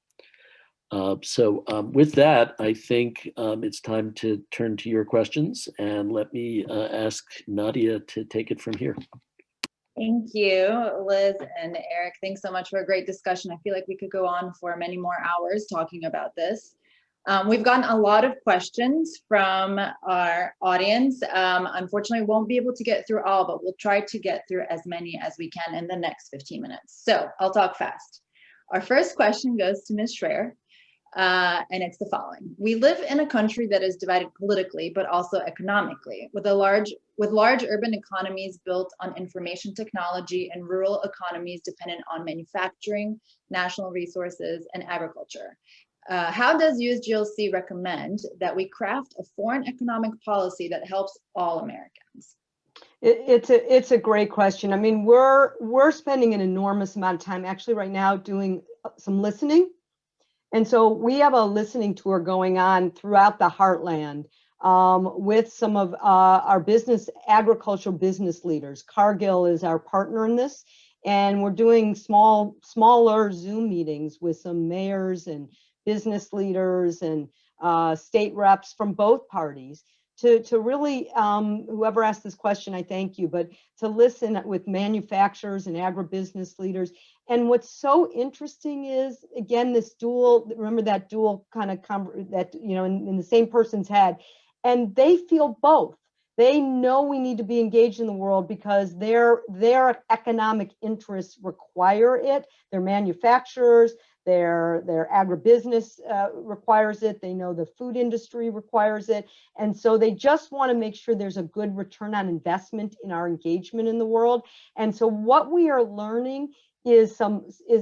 So with that, I think it's time to turn to your questions, and let me ask Nadia to take it from here. Thank you, Liz and Eric. Thanks so much for a great discussion. I feel like we could go on for many more hours talking about this. We've gotten a lot of questions from our audience. Unfortunately, won't be able to get through all, but we'll try to get through as many as we can in the next 15 minutes. So I'll talk fast. Our first question goes to Ms. Schrayer. And it's the following: we live in a country that is divided politically, but also economically, with large urban economies built on information technology and rural economies dependent on manufacturing, national resources, and agriculture. How does Usglc recommend that we craft a foreign economic policy that helps all Americans? It's a great question. I mean, we're spending an enormous amount of time actually right now doing some listening. And so we have a listening tour going on throughout the heartland with some of our agricultural business leaders. Cargill is our partner in this, and we're doing smaller Zoom meetings with some mayors and business leaders and state reps from both parties to really, whoever asked this question, I thank you, but to listen with manufacturers and agribusiness leaders. And what's so interesting is, again, this dual, remember that dual kind of, that, you know, in the same person's head, and they feel both. They know we need to be engaged in the world because their economic interests require it. Their manufacturers, their agribusiness requires it. They know the food industry requires it. And so they just want to make sure there's a good return on investment in our engagement in the world. And so what we are learning is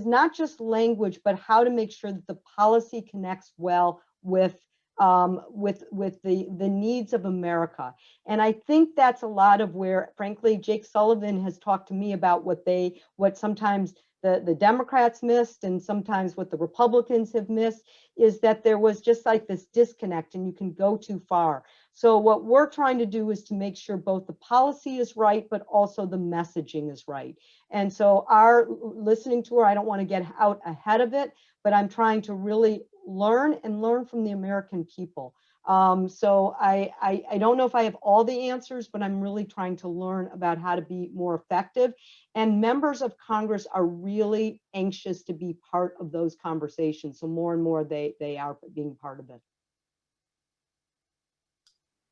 not just language, but how to make sure that the policy connects well with the needs of America. And I think that's a lot of where, frankly, Jake Sullivan has talked to me about what sometimes the Democrats missed and sometimes what the Republicans have missed, is that there was just like this disconnect and you can go too far. So what we're trying to do is to make sure both the policy is right, but also the messaging is right. And so our listening tour, I don't want to get out ahead of it, but I'm trying to really learn and learn from the American people. So I don't know if I have all the answers, but I'm really trying to learn about how to be more effective. And members of Congress are really anxious to be part of those conversations. So more and more they are being part of it.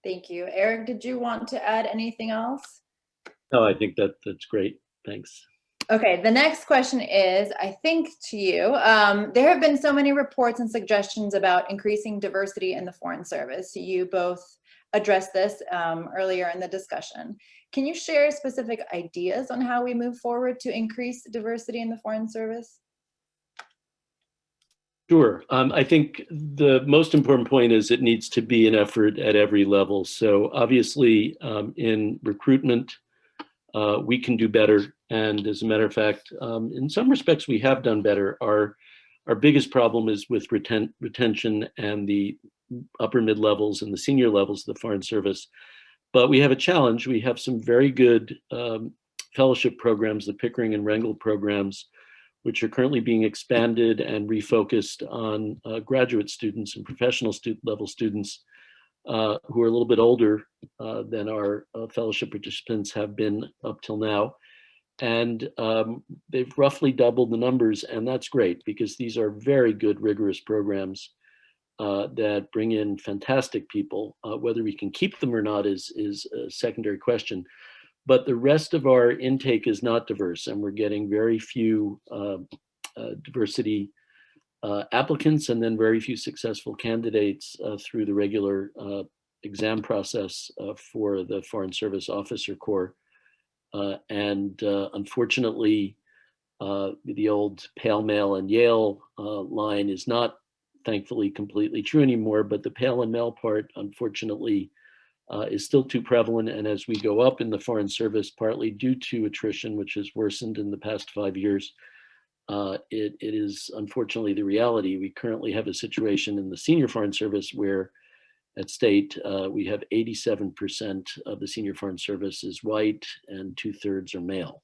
Thank you. Eric, did you want to add anything else? No, I think that's great. Thanks. Okay, the next question is, I think, to you. There have been so many reports and suggestions about increasing diversity in the Foreign Service. You both addressed this earlier in the discussion. Can you share specific ideas on how we move forward to increase diversity in the Foreign Service? Sure. I think the most important point is it needs to be an effort at every level. So obviously in recruitment, we can do better. And as a matter of fact, in some respects, we have done better. Our biggest problem is with retention and the upper mid levels and the senior levels of the Foreign Service. But we have a challenge. We have some very good fellowship programs, the Pickering and Rengel programs, which are currently being expanded and refocused on graduate students and professional level students who are a little bit older than our fellowship participants have been up till now. And they've roughly doubled the numbers, and that's great because these are very good, rigorous programs that bring in fantastic people. Whether we can keep them or not is a secondary question. But the rest of our intake is not diverse, and we're getting very few diversity applicants and then very few successful candidates through the regular exam process for the Foreign Service Officer Corps. Unfortunately, the old Pale, Male, and Yale line is not, thankfully, completely true anymore, but the Pale and Male part, unfortunately, is still too prevalent. And as we go up in the Foreign Service, partly due to attrition, which has worsened in the past 5 years, it is unfortunately the reality. We currently have a situation in the senior Foreign Service where at State, we have 87% of the senior Foreign Service is white and 2/3 are male.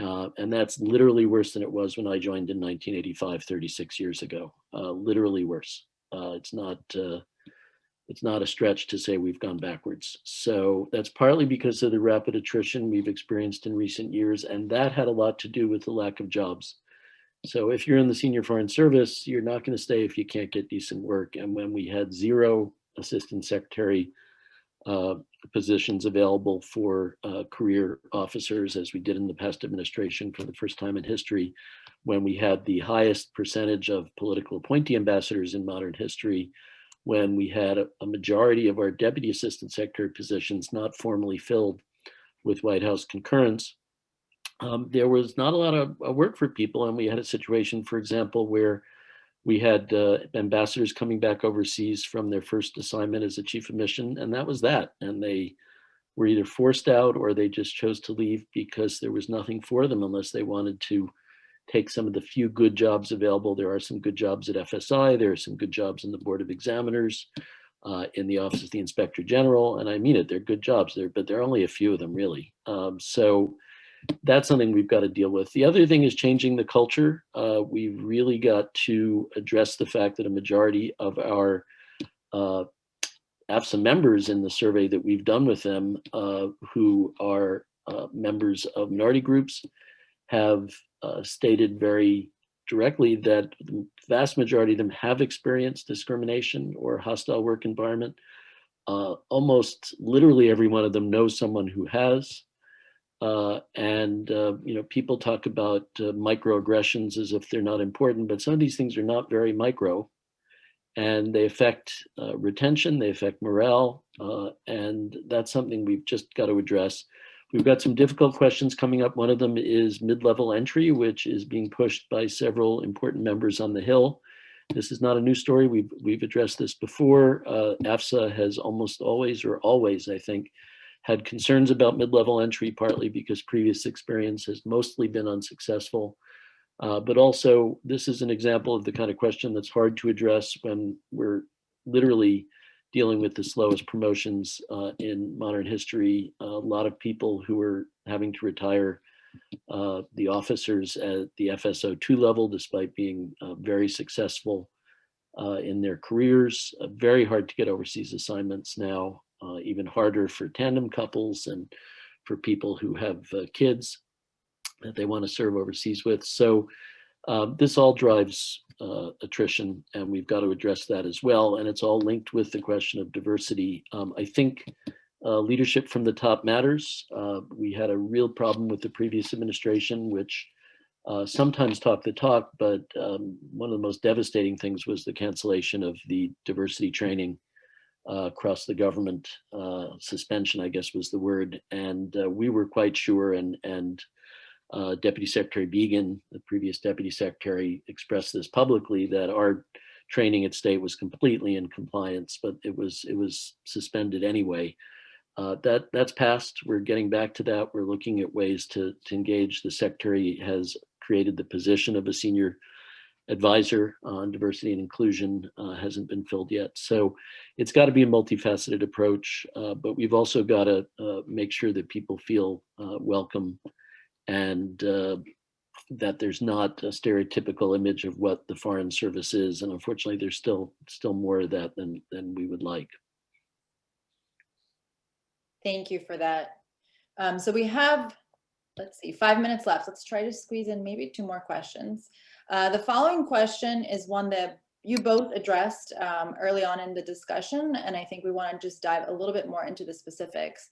And that's literally worse than it was when I joined in 1985, 36 years ago, literally worse. It's not a stretch to say we've gone backwards. So that's partly because of the rapid attrition we've experienced in recent years, and that had a lot to do with the lack of jobs. So if you're in the senior Foreign Service, you're not going to stay if you can't get decent work. And when we had 0 assistant secretary positions available for career officers, as we did in the past administration for the first time in history, when we had the highest percentage of political appointee ambassadors in modern history, when we had a majority of our deputy assistant secretary positions not formally filled with White House concurrence, there was not a lot of work for people. And we had a situation, for example, where we had ambassadors coming back overseas from their first assignment as a chief of mission, and that was that. And they were either forced out or they just chose to leave because there was nothing for them unless they wanted to take some of the few good jobs available. There are some good jobs at FSI. There are some good jobs in the Board of Examiners, in the Office of the Inspector General. And I mean it, they're good jobs there, but there are only a few of them really. So that's something we've got to deal with. The other thing is changing the culture. We've really got to address the fact that a majority of our AFSA members in the survey that we've done with them, who are members of minority groups, have stated very directly that the vast majority of them have experienced discrimination or hostile work environment. Almost literally every one of them knows someone who has. People talk about microaggressions as if they're not important, but some of these things are not very micro, and they affect retention, they affect morale, and that's something we've just got to address. We've got some difficult questions coming up. One of them is mid-level entry, which is being pushed by several important members on the Hill. This is not a new story. We've addressed this before. AFSA has almost always, or always, I think, had concerns about mid-level entry, partly because previous experience has mostly been unsuccessful. But also, this is an example of the kind of question that's hard to address when we're literally dealing with the slowest promotions in modern history. A lot of people who are having to retire, the officers at the FSO2 level, despite being very successful in their careers. Very hard to get overseas assignments now, even harder for tandem couples and for people who have kids that they want to serve overseas with. So this all drives attrition, and we've got to address that as well. And it's all linked with the question of diversity. I think leadership from the top matters. We had a real problem with the previous administration, which sometimes talked the talk, but one of the most devastating things was the cancellation of the diversity training across the government. Suspension, I guess, was the word. And we were quite sure, and Deputy Secretary Began, the previous Deputy Secretary, expressed this publicly, that our training at State was completely in compliance, but it was suspended anyway. That's passed. We're getting back to that. We're looking at ways to engage. The Secretary has created the position of a senior advisor on diversity and inclusion, hasn't been filled yet. So it's got to be a multifaceted approach, but we've also got to make sure that people feel welcome, and that there's not a stereotypical image of what the Foreign Service is. And unfortunately, there's still more of that than we would like. Thank you for that. So we have, let's see, 5 minutes left. Let's try to squeeze in maybe 2 more questions. The following question is one that you both addressed early on in the discussion, and I think we want to just dive a little bit more into the specifics.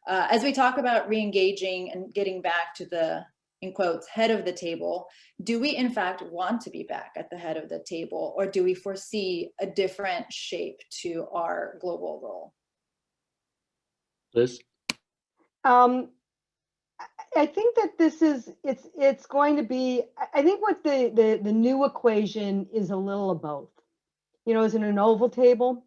As we talk about re-engaging and getting back to the, in quotes, head of the table, do we in fact want to be back at the head of the table, or do we foresee a different shape to our global role? Liz? I think that this is, it's going to be, I think what the new equation is a little of both. You know, is it an oval table?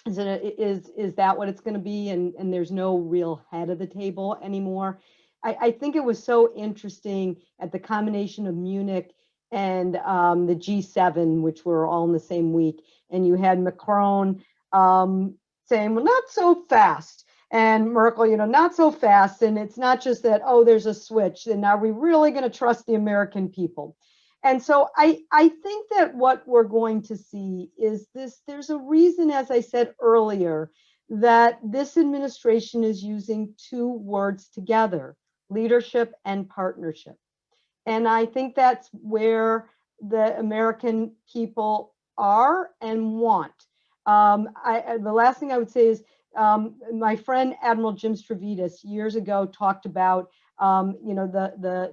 Is that what it's going to be? And there's no real head of the table anymore. I think it was so interesting at the combination of Munich and the G7, which were all in the same week. And you had Macron saying, well, not so fast. And Merkel, you know, not so fast. And it's not just that, oh, there's a switch. And are we really going to trust the American people? And so I think that what we're going to see is this, there's a reason, as I said earlier, that this administration is using 2 words together, leadership and partnership. And I think that's where the American people are and want. The last thing I would say is, my friend Admiral Jim Stavridis years ago talked about, you know,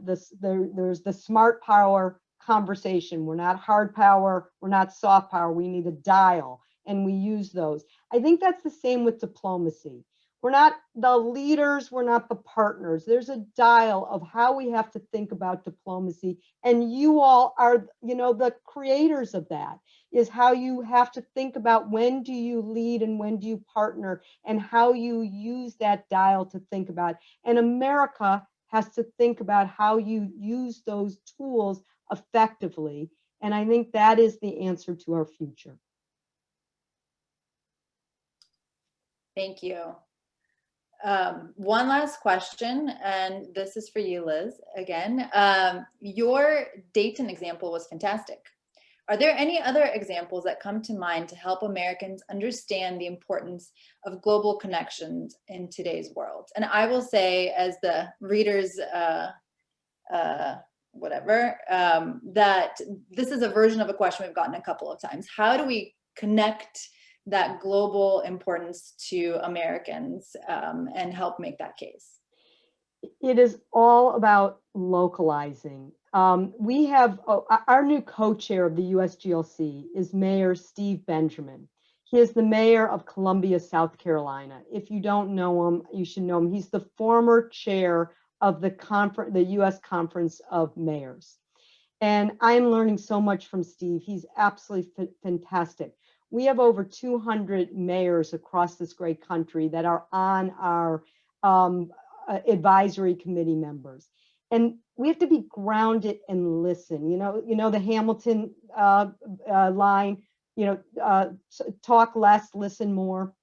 there's the smart power conversation. We're not hard power, we're not soft power. We need a dial, and we use those. I think that's the same with diplomacy. We're not the leaders, we're not the partners. There's a dial of how we have to think about diplomacy, and you all are, you know, the creators of that. Is how you have to think about when do you lead and when do you partner, and how you use that dial to think about. And America has to think about how you use those tools effectively. And I think that is the answer to our future. Thank you. One last question, and this is for you, Liz, again. Your Dayton example was fantastic. Are there any other examples that come to mind to help Americans understand the importance of global connections in today's world? And I will say, as the readers, that this is a version of a question we've gotten a couple of times. How do we connect that global importance to Americans and help make that case? It is all about localizing. We have our new co-chair of the Usglc is Mayor Steve Benjamin. He is the mayor of Columbia, South Carolina. If you don't know him, you should know him. He's the former chair of the U.S. Conference of Mayors. And I'm learning so much from Steve. He's absolutely fantastic. We have over 200 mayors across this great country that are on our advisory committee members. And we have to be grounded and listen. You know the Hamilton line, talk less, listen more.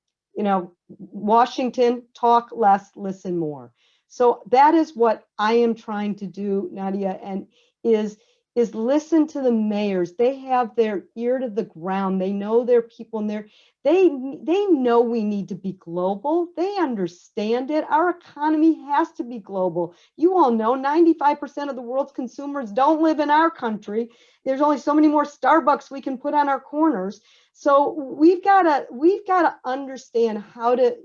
Washington, talk less, listen more. So that is what I am trying to do, Nadia, and is is listen to the mayors. They have their ear to the ground. They know their people, and they know we need to be global. They understand it. Our economy has to be global. You all know 95% of the world's consumers don't live in our country. There's only so many more Starbucks we can put on our corners. So we've got to understand how to,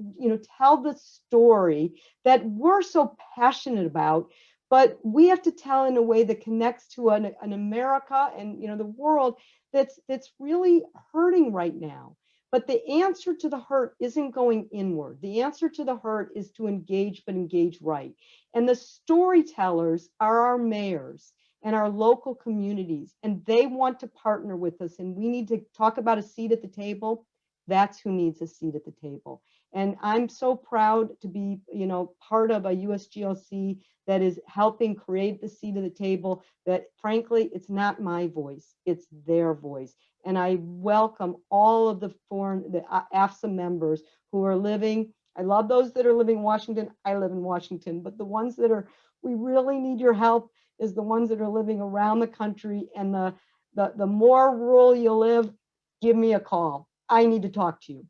tell the story that we're so passionate about. But we have to tell in a way that connects to an America and the world that's really hurting right now. But the answer to the hurt isn't going inward. The answer to the hurt is to engage, but engage right. And the storytellers are our mayors and our local communities, and they want to partner with us. And we need to talk about a seat at the table. That's who needs a seat at the table. And I'm so proud to be, part of a USGLC that is helping create the seat of the table, that frankly, it's not my voice, it's their voice. And I welcome all of the AFSA members who are living. I love those that are living in Washington. I live in Washington, but the ones that we really need your help is the ones that are living around the country. And the more rural you live, give me a call. I need to talk to you.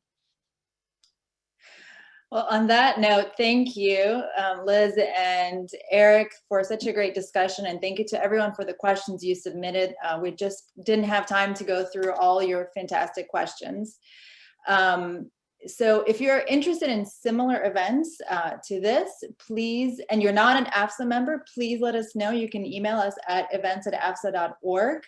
Well, on that note, thank you, Liz and Eric, for such a great discussion. And thank you to everyone for the questions you submitted. We just didn't have time to go through all your fantastic questions. So if you're interested in similar events to this, please, and you're not an AFSA member, please let us know. You can email us at events@afsa.org,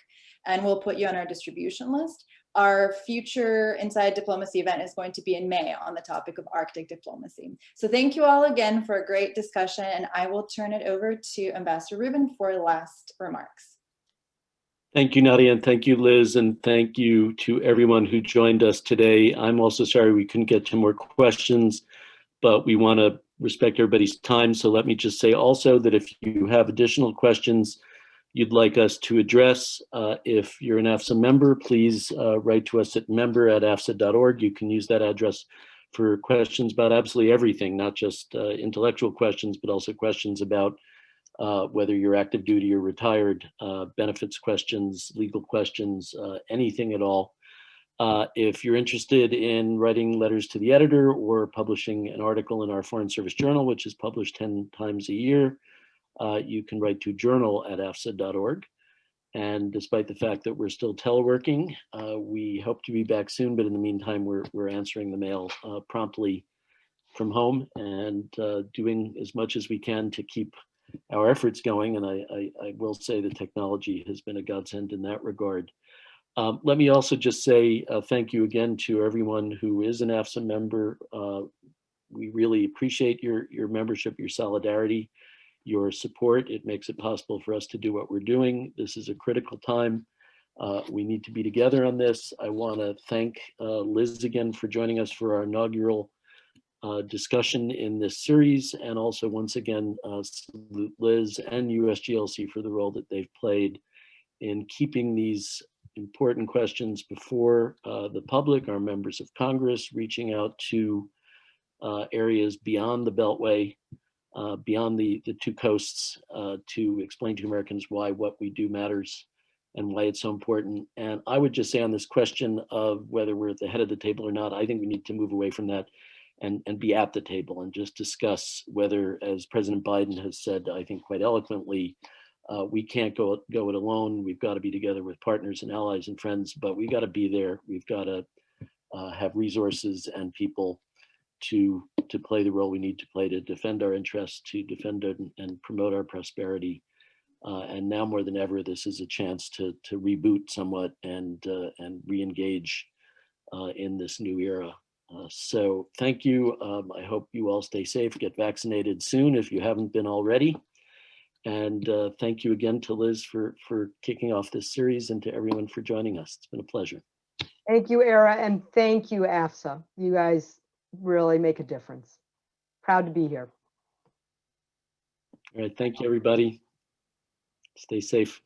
and we'll put you on our distribution list. Our future Inside Diplomacy event is going to be in May on the topic of Arctic diplomacy. So thank you all again for a great discussion, and I will turn it over to Ambassador Rubin for last remarks. Thank you, Nadia, and thank you, Liz, and thank you to everyone who joined us today. I'm also sorry we couldn't get to more questions, but we want to respect everybody's time. So let me just say also that if you have additional questions you'd like us to address, if you're an AFSA member, please write to us at member@afsa.org. You can use that address for questions about absolutely everything, not just intellectual questions, but also questions about whether you're active duty or retired, benefits questions, legal questions, anything at all. If you're interested in writing letters to the editor or publishing an article in our Foreign Service Journal, which is published 10 times a year, you can write to journal@afsa.org. And despite the fact that we're still teleworking, we hope to be back soon. But in the meantime, we're answering the mail promptly from home and doing as much as we can to keep our efforts going. And I will say the technology has been a godsend in that regard. Let me also just say thank you again to everyone who is an AFSA member. We really appreciate your membership, your solidarity, your support. It makes it possible for us to do what we're doing. This is a critical time. We need to be together on this. I want to thank Liz again for joining us for our inaugural discussion in this series, and also once again salute Liz and USGLC for the role that they've played in keeping these important questions before the public, our members of Congress, reaching out to areas beyond the Beltway, beyond the two coasts, to explain to Americans why what we do matters and why it's so important. And I would just say on this question of whether we're at the head of the table or not, I think we need to move away from that and be at the table and just discuss whether, as President Biden has said, I think quite eloquently, we can't go it alone. We've got to be together with partners and allies and friends, but we got to be there. We've got to have resources and people to play the role we need to play to defend our interests, to defend and promote our prosperity. And now more than ever, this is a chance to reboot somewhat and re-engage in this new era. So thank you. I hope you all stay safe, get vaccinated soon if you haven't been already. And thank you again to Liz for kicking off this series, and to everyone for joining us. It's been a pleasure. Thank you, Era, and thank you, AFSA. You guys really make a difference. Proud to be here. All right, thank you, everybody. Stay safe.